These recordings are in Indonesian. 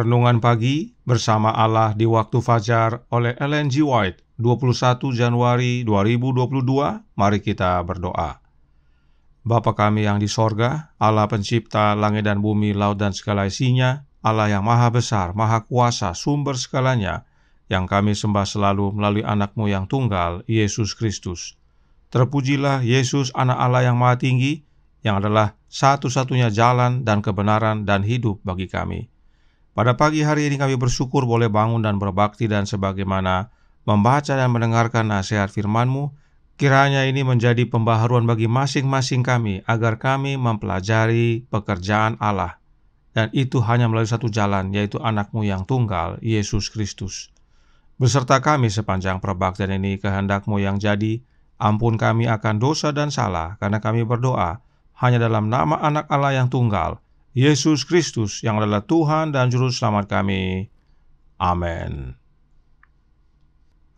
Renungan Pagi bersama Allah di Waktu Fajar oleh Ellen G. White, 21 Januari 2022. Mari kita berdoa. Bapa kami yang di sorga, Allah pencipta langit dan bumi, laut dan segala isinya, Allah yang maha besar, maha kuasa, sumber segalanya, yang kami sembah selalu melalui anak-Mu yang tunggal, Yesus Kristus. Terpujilah Yesus, anak Allah yang maha tinggi, yang adalah satu-satunya jalan dan kebenaran dan hidup bagi kami. Pada pagi hari ini kami bersyukur boleh bangun dan berbakti dan sebagaimana membaca dan mendengarkan nasihat firman-Mu, kiranya ini menjadi pembaharuan bagi masing-masing kami agar kami mempelajari pekerjaan Allah. Dan itu hanya melalui satu jalan, yaitu anak-Mu yang tunggal, Yesus Kristus. Beserta kami sepanjang perbaktian ini, kehendak-Mu yang jadi, ampun kami akan dosa dan salah, karena kami berdoa hanya dalam nama anak Allah yang tunggal, Yesus Kristus, yang adalah Tuhan dan Juru Selamat kami. Amin.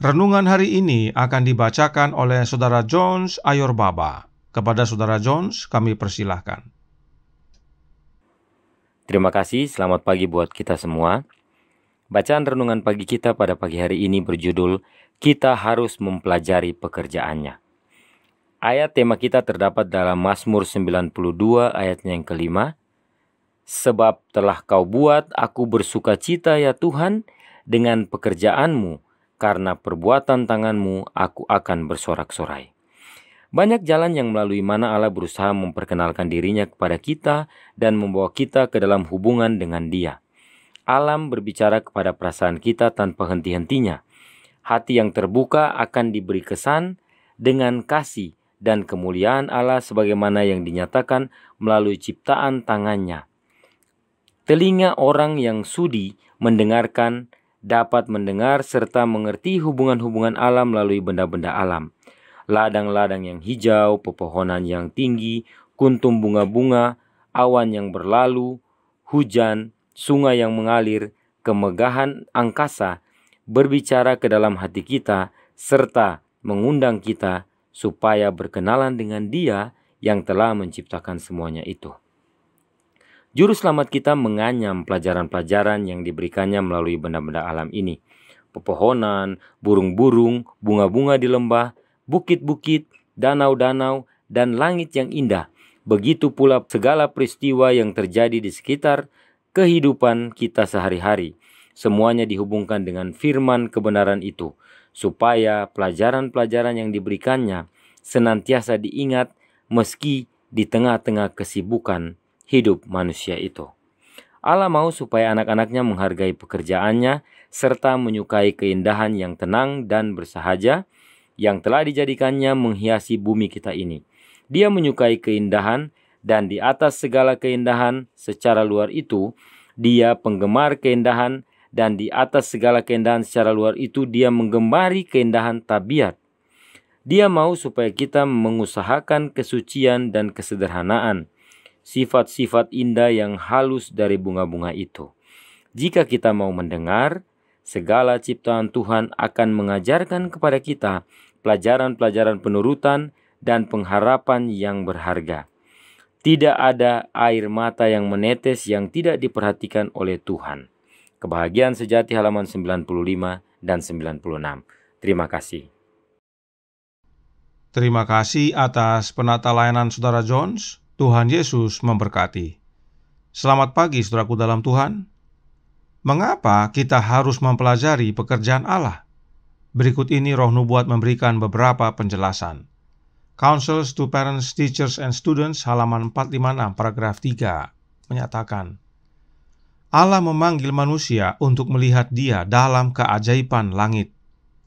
Renungan hari ini akan dibacakan oleh Saudara Jones Ayorbaba. Kepada Saudara Jones, kami persilahkan. Terima kasih, selamat pagi buat kita semua. Bacaan renungan pagi kita pada pagi hari ini berjudul, Kita Harus Mempelajari Pekerjaannya. Ayat tema kita terdapat dalam Mazmur 92 ayatnya yang kelima. Sebab telah Kau buat aku bersuka cita ya Tuhan dengan pekerjaan-Mu, karena perbuatan tangan-Mu aku akan bersorak-sorai. Banyak jalan yang melalui mana Allah berusaha memperkenalkan dirinya kepada kita dan membawa kita ke dalam hubungan dengan Dia. Alam berbicara kepada perasaan kita tanpa henti-hentinya. Hati yang terbuka akan diberi kesan dengan kasih dan kemuliaan Allah sebagaimana yang dinyatakan melalui ciptaan tangannya. Telinga orang yang sudi mendengarkan dapat mendengar serta mengerti hubungan-hubungan alam melalui benda-benda alam. Ladang-ladang yang hijau, pepohonan yang tinggi, kuntum bunga-bunga, awan yang berlalu, hujan, sungai yang mengalir, kemegahan angkasa, berbicara ke dalam hati kita, serta mengundang kita supaya berkenalan dengan Dia yang telah menciptakan semuanya itu. Juru selamat kita menganyam pelajaran-pelajaran yang diberikannya melalui benda-benda alam ini. Pepohonan, burung-burung, bunga-bunga di lembah, bukit-bukit, danau-danau, dan langit yang indah. Begitu pula segala peristiwa yang terjadi di sekitar kehidupan kita sehari-hari. Semuanya dihubungkan dengan firman kebenaran itu, supaya pelajaran-pelajaran yang diberikannya senantiasa diingat meski di tengah-tengah kesibukan hidup manusia itu. Allah mau supaya anak-anaknya menghargai pekerjaannya serta menyukai keindahan yang tenang dan bersahaja yang telah dijadikannya menghiasi bumi kita ini. Dia menyukai keindahan dan di atas segala keindahan secara luar itu, Dia penggemar keindahan dan di atas segala keindahan secara luar itu Dia menggemari keindahan tabiat. Dia mau supaya kita mengusahakan kesucian dan kesederhanaan, sifat-sifat indah yang halus dari bunga-bunga itu. Jika kita mau mendengar, segala ciptaan Tuhan akan mengajarkan kepada kita pelajaran-pelajaran penurutan dan pengharapan yang berharga. Tidak ada air mata yang menetes yang tidak diperhatikan oleh Tuhan. Kebahagiaan sejati halaman 95 dan 96. Terima kasih. Terima kasih atas penata layanan Saudara Jones. Tuhan Yesus memberkati. Selamat pagi saudaraku dalam Tuhan. Mengapa kita harus mempelajari pekerjaan Allah? Berikut ini Roh Nubuat memberikan beberapa penjelasan. Counsels to Parents, Teachers, and Students halaman 456 paragraf 3 menyatakan, Allah memanggil manusia untuk melihat Dia dalam keajaiban langit.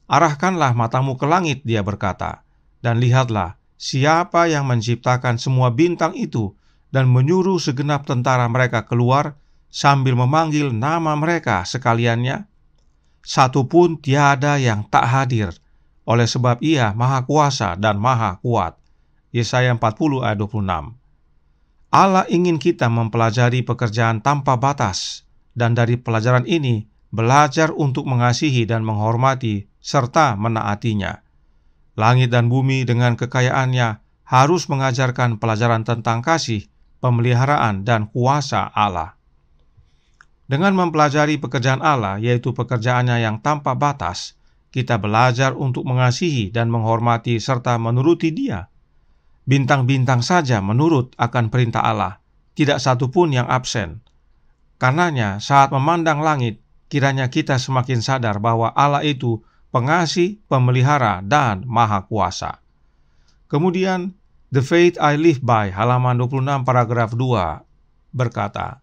Arahkanlah matamu ke langit, Dia berkata, dan lihatlah siapa yang menciptakan semua bintang itu dan menyuruh segenap tentara mereka keluar sambil memanggil nama mereka sekaliannya? Satu pun tiada yang tak hadir, oleh sebab Ia maha kuasa dan maha kuat. Yesaya 40 ayat 26. Allah ingin kita mempelajari pekerjaan tanpa batas, dan dari pelajaran ini belajar untuk mengasihi dan menghormati serta menaatinya. Langit dan bumi dengan kekayaannya harus mengajarkan pelajaran tentang kasih, pemeliharaan, dan kuasa Allah. Dengan mempelajari pekerjaan Allah, yaitu pekerjaannya yang tanpa batas, kita belajar untuk mengasihi dan menghormati serta menuruti Dia. Bintang-bintang saja menurut akan perintah Allah, tidak satu pun yang absen. Karenanya, saat memandang langit, kiranya kita semakin sadar bahwa Allah itu pengasih, pemelihara, dan maha kuasa. Kemudian, The Faith I Live By, halaman 26 paragraf 2, berkata,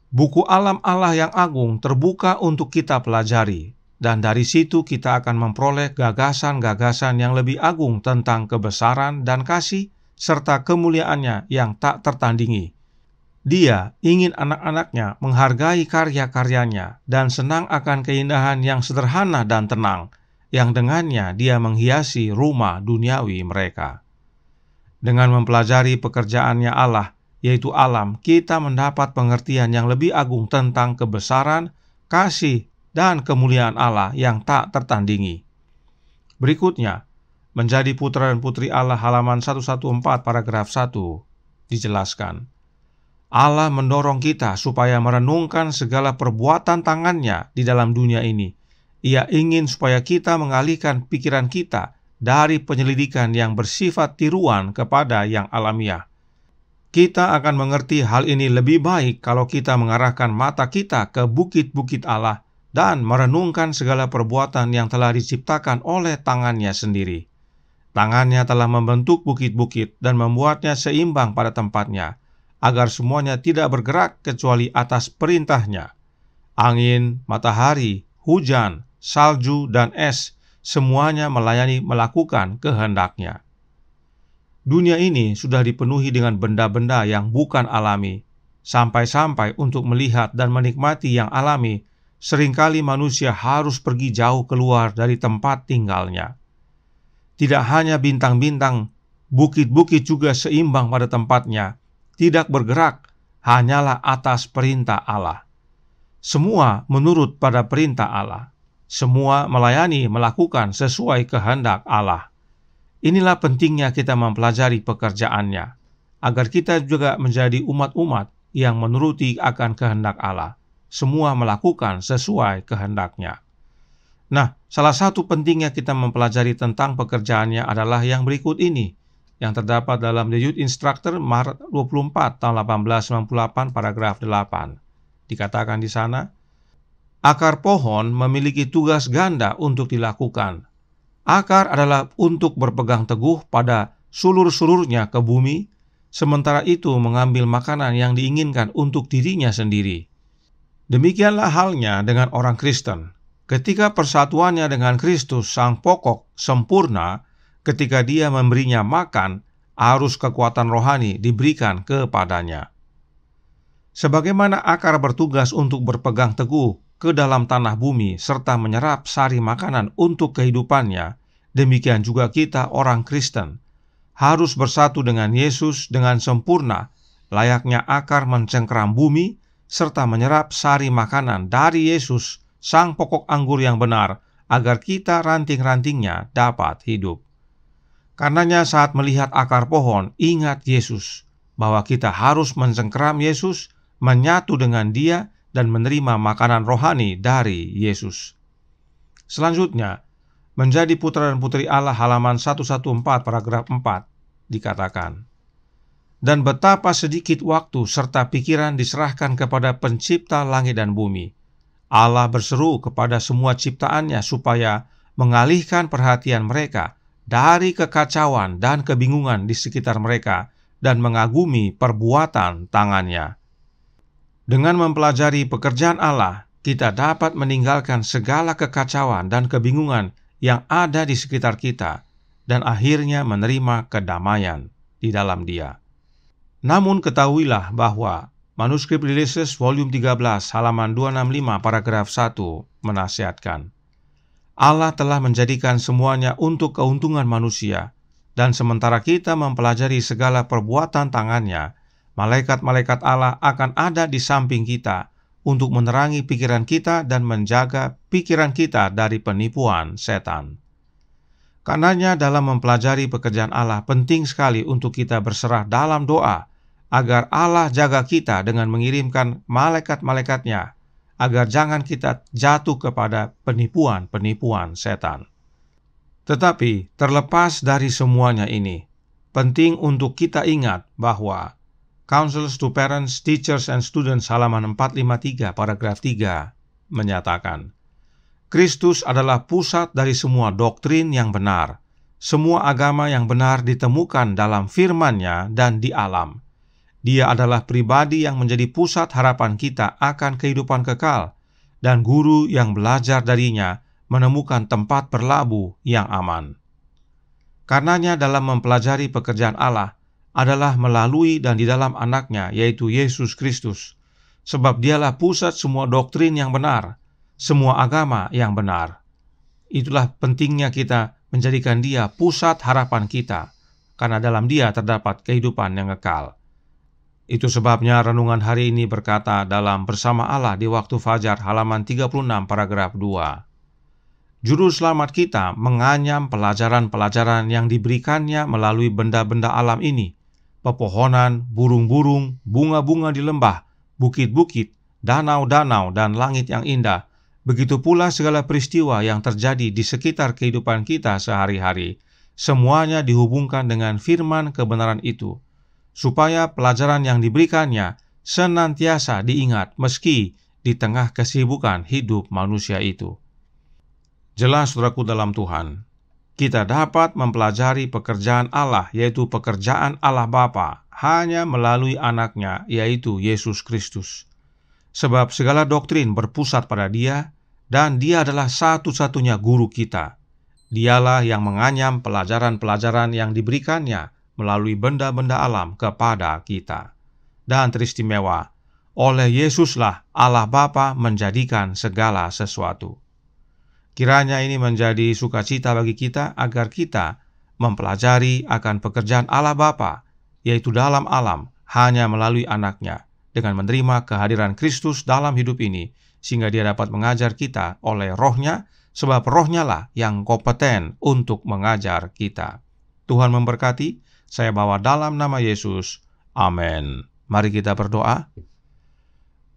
buku alam Allah yang agung terbuka untuk kita pelajari, dan dari situ kita akan memperoleh gagasan-gagasan yang lebih agung tentang kebesaran dan kasih, serta kemuliaannya yang tak tertandingi. Dia ingin anak-anaknya menghargai karya-karyanya dan senang akan keindahan yang sederhana dan tenang, yang dengannya dia menghiasi rumah duniawi mereka. Dengan mempelajari pekerjaannya Allah, yaitu alam, kita mendapat pengertian yang lebih agung tentang kebesaran, kasih, dan kemuliaan Allah yang tak tertandingi. Berikutnya, menjadi putra dan putri Allah halaman 114 paragraf 1 dijelaskan. Allah mendorong kita supaya merenungkan segala perbuatan tangannya di dalam dunia ini. Ia ingin supaya kita mengalihkan pikiran kita dari penyelidikan yang bersifat tiruan kepada yang alamiah. Kita akan mengerti hal ini lebih baik kalau kita mengarahkan mata kita ke bukit-bukit Allah dan merenungkan segala perbuatan yang telah diciptakan oleh tangannya sendiri. Tangannya telah membentuk bukit-bukit dan membuatnya seimbang pada tempatnya, agar semuanya tidak bergerak kecuali atas perintahnya. Angin, matahari, hujan, salju, dan es, semuanya melakukan kehendaknya. Dunia ini sudah dipenuhi dengan benda-benda yang bukan alami. Sampai-sampai untuk melihat dan menikmati yang alami, seringkali manusia harus pergi jauh keluar dari tempat tinggalnya. Tidak hanya bintang-bintang, bukit-bukit juga seimbang pada tempatnya, tidak bergerak, hanyalah atas perintah Allah. Semua menurut pada perintah Allah. Semua melayani melakukan sesuai kehendak Allah. Inilah pentingnya kita mempelajari pekerjaannya, agar kita juga menjadi umat-umat yang menuruti akan kehendak Allah. Semua melakukan sesuai kehendaknya. Nah, salah satu pentingnya kita mempelajari tentang pekerjaannya adalah yang berikut ini, yang terdapat dalam The Youth Instructor Maret 24 tahun 1898 paragraf 8. Dikatakan di sana, akar pohon memiliki tugas ganda untuk dilakukan. Akar adalah untuk berpegang teguh pada sulur-sulurnya ke bumi, sementara itu mengambil makanan yang diinginkan untuk dirinya sendiri. Demikianlah halnya dengan orang Kristen. Ketika persatuannya dengan Kristus sang pokok sempurna, ketika dia memberinya makan, arus kekuatan rohani diberikan kepadanya. Sebagaimana akar bertugas untuk berpegang teguh ke dalam tanah bumi serta menyerap sari makanan untuk kehidupannya, demikian juga kita orang Kristen harus bersatu dengan Yesus dengan sempurna, layaknya akar mencengkeram bumi serta menyerap sari makanan dari Yesus, sang pokok anggur yang benar, agar kita ranting-rantingnya dapat hidup. Karenanya saat melihat akar pohon, ingat Yesus, bahwa kita harus mencengkeram Yesus, menyatu dengan Dia, dan menerima makanan rohani dari Yesus. Selanjutnya, menjadi putra dan putri Allah halaman 114 paragraf 4 dikatakan, dan betapa sedikit waktu serta pikiran diserahkan kepada pencipta langit dan bumi. Allah berseru kepada semua ciptaannya supaya mengalihkan perhatian mereka dari kekacauan dan kebingungan di sekitar mereka dan mengagumi perbuatan tangannya. Dengan mempelajari pekerjaan Allah, kita dapat meninggalkan segala kekacauan dan kebingungan yang ada di sekitar kita, dan akhirnya menerima kedamaian di dalam Dia. Namun ketahuilah bahwa manuskrip Releases volume 13 halaman 265 paragraf 1 menasihatkan, Allah telah menjadikan semuanya untuk keuntungan manusia, dan sementara kita mempelajari segala perbuatan tangannya, malaikat-malaikat Allah akan ada di samping kita untuk menerangi pikiran kita dan menjaga pikiran kita dari penipuan setan. Karenanya dalam mempelajari pekerjaan Allah penting sekali untuk kita berserah dalam doa, agar Allah jaga kita dengan mengirimkan malaikat-malaikatnya agar jangan kita jatuh kepada penipuan-penipuan setan. Tetapi terlepas dari semuanya ini, penting untuk kita ingat bahwa Counsels to Parents, Teachers and Students halaman 453 paragraf 3 menyatakan, Kristus adalah pusat dari semua doktrin yang benar. Semua agama yang benar ditemukan dalam firman-Nya dan di alam. Dia adalah pribadi yang menjadi pusat harapan kita akan kehidupan kekal, dan guru yang belajar darinya menemukan tempat berlabuh yang aman. Karenanya dalam mempelajari pekerjaan Allah adalah melalui dan di dalam anaknya, yaitu Yesus Kristus, sebab dialah pusat semua doktrin yang benar, semua agama yang benar. Itulah pentingnya kita menjadikan dia pusat harapan kita, karena dalam dia terdapat kehidupan yang kekal. Itu sebabnya renungan hari ini berkata dalam Bersama Allah di Waktu Fajar halaman 36 paragraf 2. Juru selamat kita menganyam pelajaran-pelajaran yang diberikannya melalui benda-benda alam ini, pepohonan, burung-burung, bunga-bunga di lembah, bukit-bukit, danau-danau, dan langit yang indah. Begitu pula segala peristiwa yang terjadi di sekitar kehidupan kita sehari-hari, semuanya dihubungkan dengan firman kebenaran itu, supaya pelajaran yang diberikannya senantiasa diingat meski di tengah kesibukan hidup manusia itu. Jelas, saudaraku dalam Tuhan, kita dapat mempelajari pekerjaan Allah, yaitu pekerjaan Allah Bapa, hanya melalui anaknya, yaitu Yesus Kristus. Sebab segala doktrin berpusat pada Dia, dan Dia adalah satu-satunya guru kita. Dialah yang menganyam pelajaran-pelajaran yang diberikannya melalui benda-benda alam kepada kita. Dan teristimewa, oleh Yesuslah Allah Bapa menjadikan segala sesuatu. Kiranya ini menjadi sukacita bagi kita agar kita mempelajari akan pekerjaan Allah Bapa, yaitu dalam alam, hanya melalui anaknya, dengan menerima kehadiran Kristus dalam hidup ini, sehingga Dia dapat mengajar kita oleh Roh-Nya, sebab Roh-Nya lah yang kompeten untuk mengajar kita. Tuhan memberkati. Saya bawa dalam nama Yesus. Amin. Mari kita berdoa.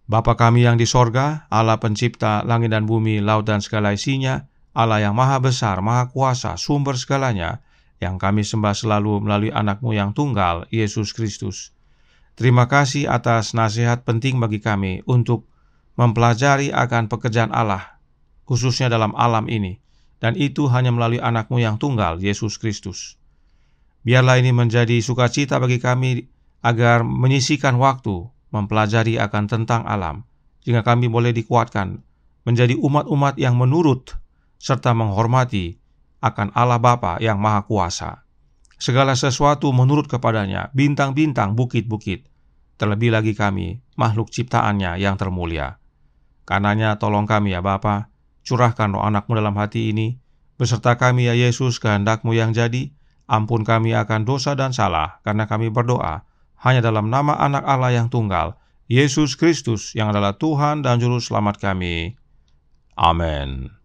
Bapa kami yang di sorga, Allah pencipta langit dan bumi, laut dan segala isinya, Allah yang maha besar, maha kuasa, sumber segalanya, yang kami sembah selalu melalui anak-Mu yang tunggal, Yesus Kristus. Terima kasih atas nasihat penting bagi kami untuk mempelajari akan pekerjaan Allah, khususnya dalam alam ini, dan itu hanya melalui anak-Mu yang tunggal, Yesus Kristus. Biarlah ini menjadi sukacita bagi kami agar menyisihkan waktu mempelajari akan tentang alam, sehingga kami boleh dikuatkan menjadi umat-umat yang menurut serta menghormati akan Allah Bapa yang Maha Kuasa. Segala sesuatu menurut kepadanya, bintang-bintang, bukit-bukit, terlebih lagi kami, makhluk ciptaannya yang termulia. Karenanya tolong kami ya Bapa, curahkan roh anak-Mu dalam hati ini, beserta kami ya Yesus, kehendak-Mu yang jadi. Ampun kami akan dosa dan salah, karena kami berdoa hanya dalam nama anak Allah yang tunggal, Yesus Kristus, yang adalah Tuhan dan Juru Selamat kami. Amin.